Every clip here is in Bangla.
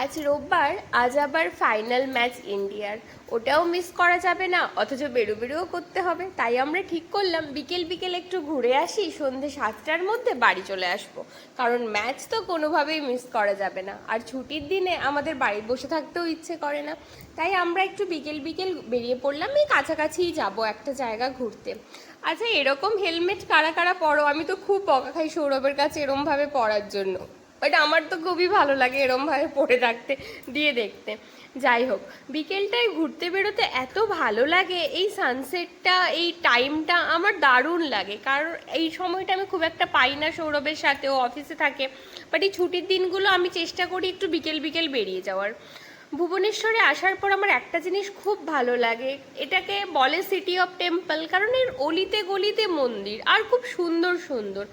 আজ রোববার, আজ আবার ফাইনাল ম্যাচ ইন্ডিয়ার। ওটাও মিস করা যাবে না, অথচ বেরোবেরোও করতে হবে। তাই আমরা ঠিক করলাম বিকেল বিকেল একটু ঘুরে আসি, সন্ধে 7টার মধ্যে বাড়ি চলে আসবো। কারণ ম্যাচ তো কোনোভাবেই মিস করা যাবে না, আর ছুটির দিনে আমাদের বাড়ি বসে থাকতেও ইচ্ছে করে না। তাই আমরা একটু বিকেল বিকেল বেরিয়ে পড়লাম, এই কাছাকাছিই যাবো একটা জায়গা ঘুরতে। আচ্ছা, এরকম হেলমেট কারা কারা পরো? আমি তো খুব বকা খাই সৌরভের কাছে এরমভাবে পরার জন্য, বাট আমার তো খুবই ভালো লাগে এরমভাবে পড়ে থাকতে, দিয়ে দেখতে। যাই হোক, বিকেলটায় ঘুরতে বেরোতে এত ভালো লাগে, এই সানসেটটা, এই টাইমটা আমার দারুণ লাগে। কারণ এই সময়টা আমি খুব একটা পাই না সৌরভের সাথে, ও অফিসে থাকে। বাট এই ছুটির দিনগুলো আমি চেষ্টা করি একটু বিকেল বিকেল বেরিয়ে যাওয়ার। ভুবনেশ্বরে আসার পর আমার একটা জিনিস খুব ভালো লাগে, এটাকে বলে সিটি অফ টেম্পল, কারণ এর অলিতে গলিতে মন্দির, আর খুব সুন্দর সুন্দর।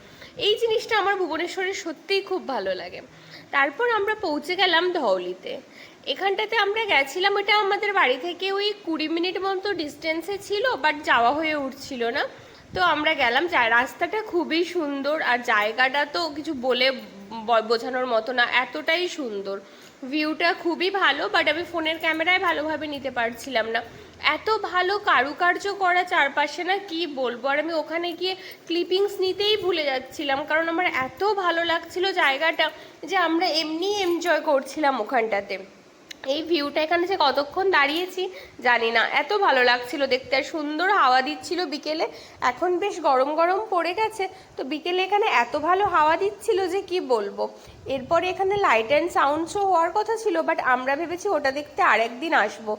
এই জিনিসটা আমার ভুবনেশ্বরের সত্যিই খুব ভালো লাগে। তারপর আমরা পৌঁছে গেলাম ধউলিতে। এখানটাতে আমরা গেছিলাম, এটা আমাদের বাড়ি থেকে ওই 20 মিনিট মতো ডিস্টেন্সে ছিল, বাট যাওয়া হয়ে উঠছিল না। তো আমরা গেলাম, রাস্তাটা খুবই সুন্দর, আর জায়গাটা তো কিছু বলে বোঝানোর মতো না, এতটাই সুন্দর। ভিউটা খুবই ভালো, বাট আমি ফোনের ক্যামেরায় ভালোভাবে নিতে পারছিলাম না। এত ভালো কারুকার্য করা চারপাশে, না কি বলবো। আর আমি ওখানে গিয়ে ক্লিপিংস নিতেই ভুলে যাচ্ছিলাম, কারণ আমার এত ভালো লাগছিল জায়গাটা, যে আমরা এমনি এনজয় করছিলাম ওখানটাতে। এই ভিউটা এখানে যে কতক্ষণ দাঁড়িয়েছি জানি না, এত ভালো লাগছিল দেখতে। আর সুন্দর হাওয়া দিচ্ছিল বিকেলে, এখন বেশ গরম গরম পড়ে গেছে, তো বিকেলে এখানে এত ভালো হাওয়া দিচ্ছিল যে কি বলবো। এরপরে এখানে লাইট অ্যান্ড সাউন্ড শো হওয়ার কথা ছিল, বাট আমরা ভেবেছি ওটা দেখতে আরেকদিন আসবো।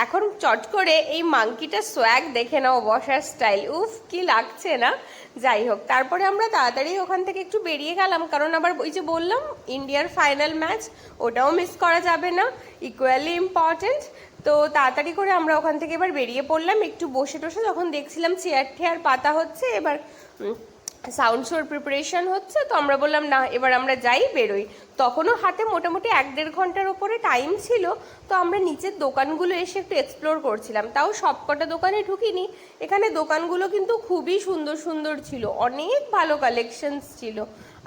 এখন চট করে এই মাংকিটা সোয়াগ দেখে নাও, বসার স্টাইল, উফ কি লাগছে না। যাই হোক, তারপরে আমরা তাড়াতাড়ি ওখান থেকে একটু বেরিয়ে গেলাম, কারণ আবার ওই যে বললাম ইন্ডিয়ার ফাইনাল ম্যাচ, ওটাও মিস করা যাবে না, ইকুয়ালি ইম্পর্টেন্ট। তো তাড়াতাড়ি করে আমরা ওখান থেকে এবার বেরিয়ে পড়লাম। একটু বসে টসে যখন দেখছিলাম চেয়ার টেয়ার পাতা হচ্ছে, এবার সাউন্ড শোর প্রিপারেশন হচ্ছে, তো আমরা বললাম না এবার আমরা যাই, বেরোই। তখনও হাতে মোটামুটি 1-1.5 ঘন্টার ওপরে টাইম ছিল। তো আমরা নিচের দোকানগুলো এসে একটু এক্সপ্লোর করছিলাম, তাও সব কটা দোকানে ঢুকিনি। এখানে দোকানগুলো কিন্তু খুবই সুন্দর সুন্দর ছিল, অনেক ভালো কালেকশনস ছিল।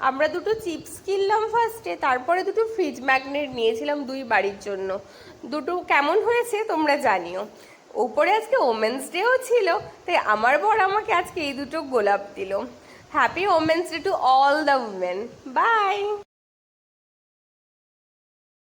আমরা দুটো চিপস কিনলাম ফার্স্টে, তারপরে দুটো ফ্রিজ ম্যাগনেট নিয়েছিলাম 2 বাড়ির জন্য। দুটো কেমন হয়েছে তোমরা জানিও। উপরে আজকে ওমেন্স ডেও ছিল, তাই আমার বর আমাকে আজকে এই দুটো গোলাপ দিল। Happy women's day to all the women. By.